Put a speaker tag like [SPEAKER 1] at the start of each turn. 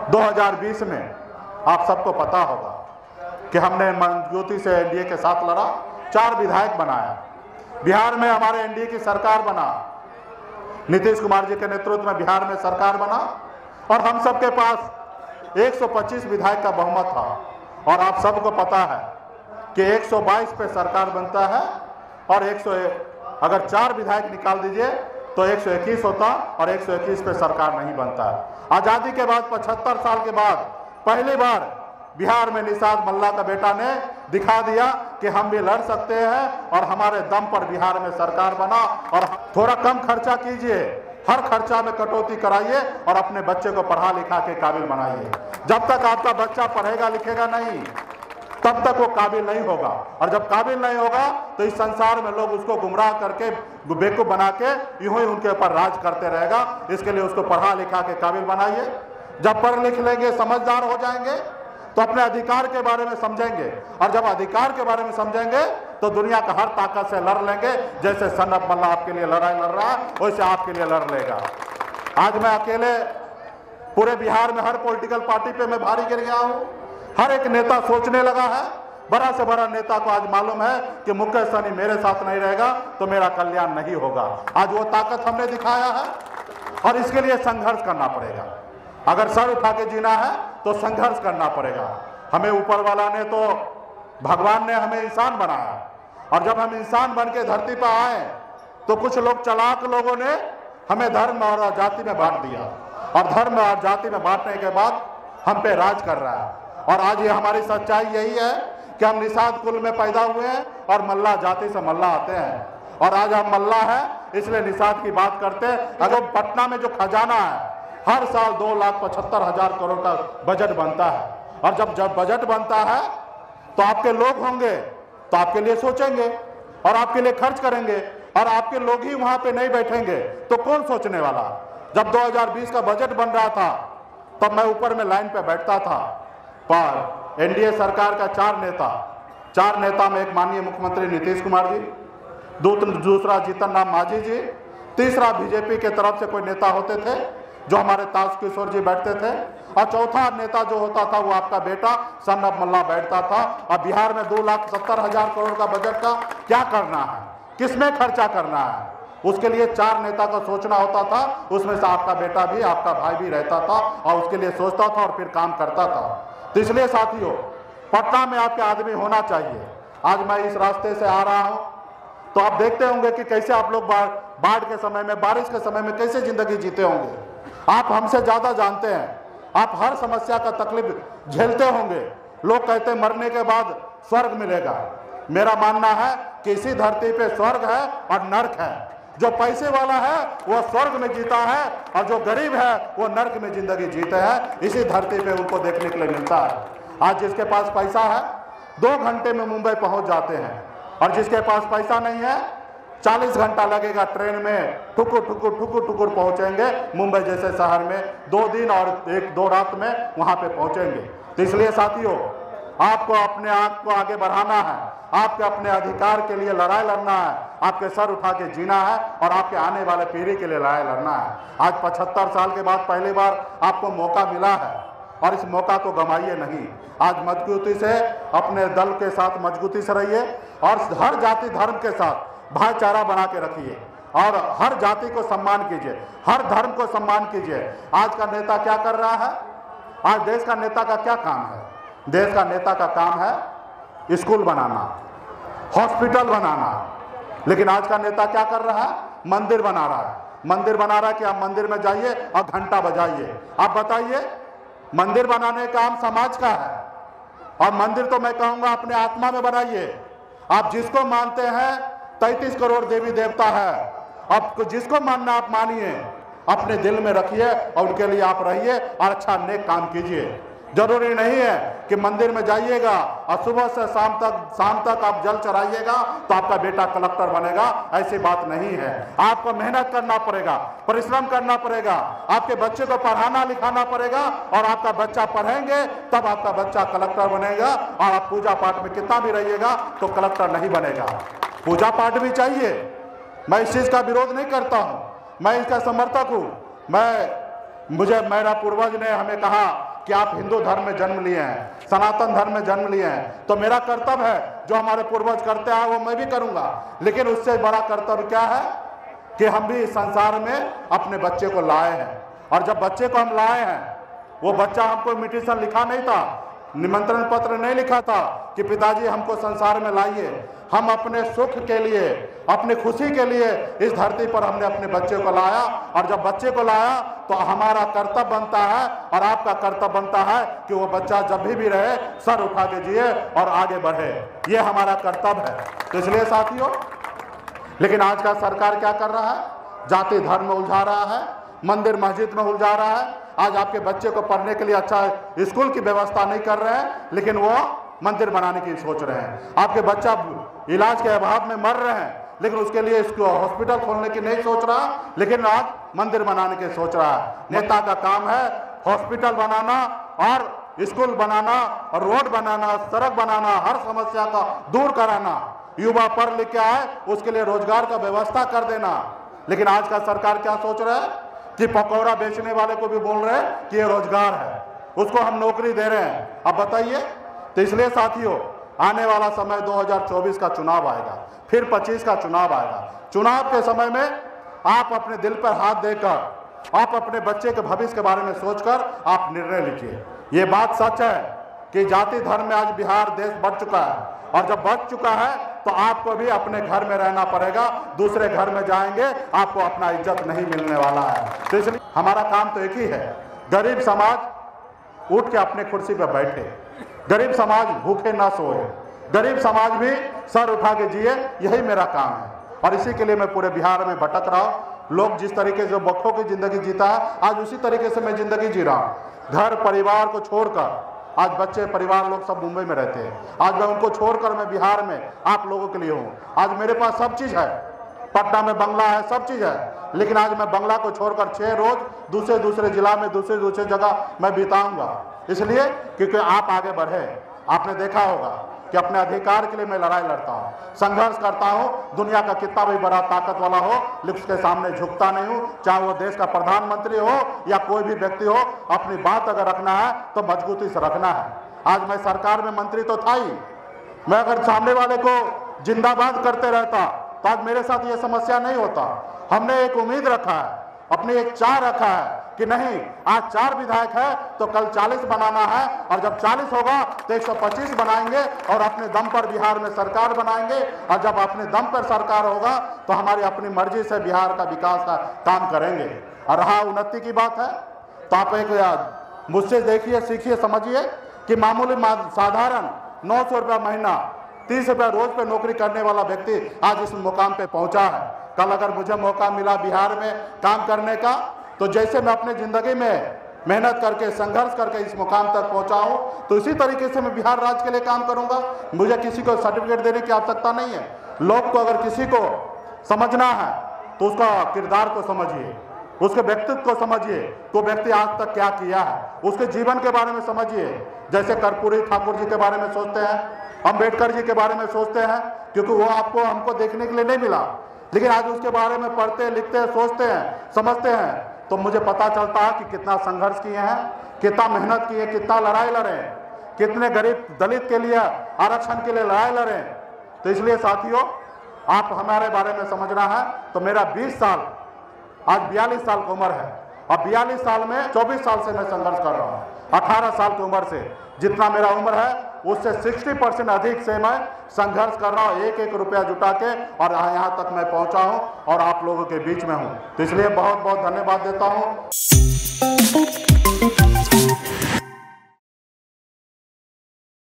[SPEAKER 1] 2020 में आप सबको पता होगा कि हमने मजबूती से एनडीए के साथ लड़ा, 4 विधायक बनाया। बिहार में हमारे एनडीए की सरकार बना, नीतीश कुमार जी के नेतृत्व में बिहार में सरकार बना और हम सबके पास 125 विधायक का बहुमत था। और आप सबको पता है कि 122 पे सरकार बनता है और अगर 4 विधायक निकाल दीजिए तो 121 होता और 121 पे सरकार नहीं बनता है। आज़ादी के बाद 75 साल के बाद पहली बार बिहार में निषाद मल्ला का बेटा ने दिखा दिया कि हम भी लड़ सकते हैं और हमारे दम पर बिहार में सरकार बना। और थोड़ा कम खर्चा कीजिए, हर खर्चा में कटौती कराइए और अपने बच्चे को पढ़ा लिखा के काबिल बनाइए। जब तक आपका बच्चा पढ़ेगा लिखेगा नहीं, तब तक वो काबिल नहीं होगा। और जब काबिल नहीं होगा तो इस संसार में लोग उसको गुमराह करके बेवकूफ बना के यूं ही उनके ऊपर राज करते रहेगा। इसके लिए उसको पढ़ा लिखा के काबिल बनाइए। जब पढ़ लिख लेंगे, समझदार हो जाएंगे तो अपने अधिकार के बारे में समझेंगे और जब अधिकार के बारे में समझेंगे तो दुनिया का हर ताकत से लड़ लेंगे। जैसे सन्नत मल्ला आपके लिए लड़ाई लड़ रहा है वैसे आपके लिए लड़ लेगा। आज मैं अकेले पूरे बिहार में हर पॉलिटिकल पार्टी पे मैं भारी गिर गया हूँ। हर एक नेता सोचने लगा है, बड़ा से बड़ा नेता को आज मालूम है कि मुकेश सहनी मेरे साथ नहीं रहेगा तो मेरा कल्याण नहीं होगा। आज वो ताकत हमने दिखाया है और इसके लिए संघर्ष करना पड़ेगा। अगर सर उठा के जीना है तो संघर्ष करना पड़ेगा। हमें ऊपर वाला ने तो, भगवान ने हमें इंसान बनाया और जब हम इंसान बन के धरती पर आए तो कुछ लोग, चालाक लोगों ने हमें धर्म और जाति में बांट दिया और धर्म और जाति में बांटने के बाद हम पे राज कर रहा है। और आज ये हमारी सच्चाई यही है कि हम निषाद कुल में पैदा हुए हैं और मल्ला जाति से मल्ला आते हैं और आज हम मल्ला हैं इसलिए निषाद की बात करते हैं। अगर पटना में जो खजाना है हर साल 2,75,000 करोड़ का बजट बनता है और जब बजट बनता है तो आपके लोग होंगे तो आपके लिए सोचेंगे और आपके लिए खर्च करेंगे और आपके लोग ही वहां पे नहीं बैठेंगे तो कौन सोचने वाला। जब 2020 का बजट बन रहा था तब मैं ऊपर में लाइन पे बैठता था पर एनडीए सरकार का 4 नेता में एक माननीय मुख्यमंत्री नीतीश कुमार जी, दूसरा जीतन राम मांझी जी, तीसरा बीजेपी के तरफ से कोई नेता होते थे जो हमारे ताज किशोर जी बैठते थे और चौथा नेता जो होता था वो आपका बेटा सन्नत मल्ला बैठता था। और बिहार में 2,70,000 करोड़ का बजट का क्या करना है, किसमें खर्चा करना है, उसके लिए 4 नेता का सोचना होता था। उसमें से आपका बेटा भी, आपका भाई भी रहता था और उसके लिए सोचता था और फिर काम करता था। तो इसलिए साथियों, पटना में आपके आदमी होना चाहिए। आज मैं इस रास्ते से आ रहा हूं तो आप देखते होंगे कि कैसे आप लोग बाढ़ के समय में, बारिश के समय में कैसे जिंदगी जीते होंगे। आप हमसे ज्यादा जानते हैं, आप हर समस्या का तकलीफ झेलते होंगे। लोग कहते हैं मरने के बाद स्वर्ग मिलेगा। मेरा मानना है कि इसी धरती पे स्वर्ग है और नर्क है। जो पैसे वाला है वो स्वर्ग में जीता है और जो गरीब है वो नर्क में जिंदगी जीते हैं। इसी धरती पे उनको देखने के लिए मिलता है। आज जिसके पास पैसा है 2 घंटे में मुंबई पहुंच जाते हैं और जिसके पास पैसा नहीं है 40 घंटा लगेगा ट्रेन में, ठुकुर ठुकुर पहुंचेंगे मुंबई जैसे शहर में। 2 दिन और 1-2 रात में वहां पे पहुंचेंगे। तो इसलिए साथियों, आपको अपने आप को आगे बढ़ाना है, आपके अपने अधिकार के लिए लड़ाई लड़ना है, आपके सर उठा के जीना है और आपके आने वाले पीढ़ी के लिए लड़ाई लड़ना है। आज 75 साल के बाद पहली बार आपको मौका मिला है और इस मौका को गंवाइए नहीं। आज मजबूती से अपने दल के साथ मजबूती से रहिए और हर जाति धर्म के साथ भाईचारा बना के रखिए और हर जाति को सम्मान कीजिए, हर धर्म को सम्मान कीजिए। आज का नेता क्या कर रहा है? आज देश का नेता का क्या काम है? देश का नेता का काम है स्कूल बनाना, हॉस्पिटल बनाना। लेकिन आज का नेता क्या कर रहा है? मंदिर बना रहा है। मंदिर बना रहा है कि आप मंदिर में जाइए और घंटा बजाइए। आप बताइए, मंदिर बनाने का काम समाज का है और मंदिर तो मैं कहूंगा अपने आत्मा में बनाइए। आप जिसको मानते हैं 33 करोड़ देवी देवता है, आपको जिसको मानना आप मानिए, अपने दिल में रखिए और उनके लिए आप रहिए और अच्छा नेक काम कीजिए। जरूरी नहीं है कि मंदिर में जाइएगा और सुबह से शाम तक आप जल चढ़ाइएगा तो आपका बेटा कलेक्टर बनेगा। ऐसी बात नहीं है। आपको मेहनत करना पड़ेगा, परिश्रम करना पड़ेगा, आपके बच्चे को पढ़ाना लिखाना पड़ेगा और आपका बच्चा पढ़ेंगे तब आपका बच्चा कलेक्टर बनेगा। और आप पूजा पाठ में कितना भी रहिएगा तो कलेक्टर नहीं बनेगा। पूजा पाठ भी चाहिए, मैं इस चीज का विरोध नहीं करता हूं, मैं इसका समर्थक हूं। मैं मुझे मेरा पूर्वज ने हमें कहा कि आप हिंदू धर्म में जन्म लिए हैं, सनातन धर्म में जन्म लिए हैं, तो मेरा कर्तव्य है जो हमारे पूर्वज करते आए वो मैं भी करूंगा। लेकिन उससे बड़ा कर्तव्य क्या है कि हम भी इस संसार में अपने बच्चे को लाए हैं, और जब बच्चे को हम लाए हैं, वो बच्चा हमको इन्विटेशन लिखा नहीं था, निमंत्रण पत्र नहीं लिखा था कि पिताजी हमको संसार में लाइए। हम अपने सुख के लिए, अपनी खुशी के लिए इस धरती पर हमने अपने बच्चे को लाया, और जब बच्चे को लाया तो हमारा कर्तव्य बनता है और आपका कर्तव्य बनता है कि वो बच्चा जब भी रहे सर उठा के जिए और आगे बढ़े, ये हमारा कर्तव्य है। तो इसलिए साथियों, लेकिन आज का सरकार क्या कर रहा है, जाति धर्म में उलझा रहा है, मंदिर मस्जिद में उलझा रहा है। आज आपके बच्चे को पढ़ने के लिए अच्छा स्कूल की व्यवस्था नहीं कर रहे हैं, लेकिन वो मंदिर बनाने की सोच रहे हैं। आपके बच्चा इलाज के अभाव में मर रहे हैं, लेकिन उसके लिए इसको हॉस्पिटल खोलने की नहीं सोच रहा, लेकिन आज मंदिर बनाने की सोच रहा है। नेता का काम है हॉस्पिटल बनाना और स्कूल बनाना और रोड बनाना, सड़क बनाना, हर समस्या का दूर कराना, युवा पढ़ लिख के आए उसके लिए रोजगार का व्यवस्था कर देना। लेकिन आज का सरकार क्या सोच रहा है कि पकौड़ा बेचने वाले को भी बोल रहे हैं कि ये रोजगार है, उसको हम नौकरी दे रहे हैं। अब बताइए, तो इसलिए साथियों, आने वाला समय 2024 का चुनाव आएगा, फिर 25 का चुनाव आएगा। चुनाव के समय में आप अपने दिल पर हाथ देकर, आप अपने बच्चे के भविष्य के बारे में सोचकर आप निर्णय लीजिए। ये बात सच है कि जाति धर्म में आज बिहार देश बढ़ चुका है, और जब बढ़ चुका है तो आपको भी अपने घर में रहना पड़ेगा, दूसरे घर में जाएंगे आपको अपना इज्जत नहीं मिलने वाला है। तो इसलिए हमारा काम तो एक ही है, गरीब समाज उठ के अपने कुर्सी पर बैठे, गरीब समाज भूखे ना सोए, गरीब समाज भी सर उठा के जिए, यही मेरा काम है। और इसी के लिए मैं पूरे बिहार में भटक रहा हूँ। लोग जिस तरीके से बखों की जिंदगी जीता है, आज उसी तरीके से मैं जिंदगी जी रहा हूँ। घर परिवार को छोड़कर, आज बच्चे परिवार लोग सब मुंबई में रहते हैं, आज मैं उनको छोड़कर मैं बिहार में आप लोगों के लिए हूँ। आज मेरे पास सब चीज़ है, पटना में बंगला है, सब चीज़ है, लेकिन आज मैं बंगला को छोड़कर 6 रोज दूसरे जिला में दूसरे जगह मैं बिताऊंगा, इसलिए क्योंकि आप आगे बढ़े। आपने देखा होगा कि अपने अधिकार के लिए मैं लड़ाई लड़ता हूँ, संघर्ष करता हूँ। दुनिया का कितना भी बड़ा ताकत वाला हो, लेकिन उसके सामने झुकता नहीं हूँ, चाहे वो देश का प्रधानमंत्री हो या कोई भी व्यक्ति हो। अपनी बात अगर रखना है तो मजबूती से रखना है। आज मैं सरकार में मंत्री तो था ही, मैं अगर सामने वाले को जिंदाबाद करते रहता तो आज मेरे साथ ये समस्या नहीं होता। हमने एक उम्मीद रखा है, अपने एक चाह रखा है कि नहीं, आज 4 विधायक है तो कल 40 बनाना है, और जब 40 होगा तो 125 बनाएंगे और अपने दम पर बिहार में सरकार बनाएंगे। और जब अपने दम पर सरकार होगा तो हमारी अपनी मर्जी से बिहार का विकास का काम करेंगे। और रहा उन्नति की बात है, तो आप एक मुझसे देखिए, सीखिए, समझिए कि मामूली साधारण 900 रुपया महीना, 30 रुपया रोज पे नौकरी करने वाला व्यक्ति आज इस मुकाम पे पहुंचा है। कल अगर मुझे मौका मिला बिहार में काम करने का, तो जैसे मैं अपने ज़िंदगी में मेहनत करके, संघर्ष करके इस मुकाम तक पहुंचा हूं, तो इसी तरीके से मैं बिहार राज्य के लिए काम करूंगा। मुझे किसी को सर्टिफिकेट देने की आवश्यकता नहीं है। लोग को अगर किसी को समझना है तो उसका किरदार को समझिए, उसके व्यक्तित्व को समझिए, तो व्यक्ति आज तक क्या किया है, उसके जीवन के बारे में समझिए। जैसे कर्पूरी ठाकुर जी के बारे में सोचते हैं, अम्बेडकर जी के बारे में सोचते हैं, क्योंकि वो आपको हमको देखने के लिए नहीं मिला, लेकिन आज उसके बारे में पढ़ते, लिखते, सोचते हैं, समझते हैं, तो मुझे पता चलता है कि कितना संघर्ष किए हैं, कितना मेहनत की है, कितना लड़ाई लड़े, कितने गरीब दलित के लिए आरक्षण के लिए लड़ाई लड़े। तो इसलिए साथियों, आप हमारे बारे में समझना है तो मेरा 20 साल, आज 42 साल की उम्र है, और 42 साल में 24 साल से मैं संघर्ष कर रहा हूँ। 18 साल की उम्र से जितना मेरा उम्र है उससे 60% अधिक से मैं संघर्ष कर रहा हूँ, एक एक रुपया जुटा के, और यहाँ तक मैं पहुँचा हूँ और आप लोगों के बीच में हूँ। तो इसलिए बहुत बहुत धन्यवाद देता हूँ।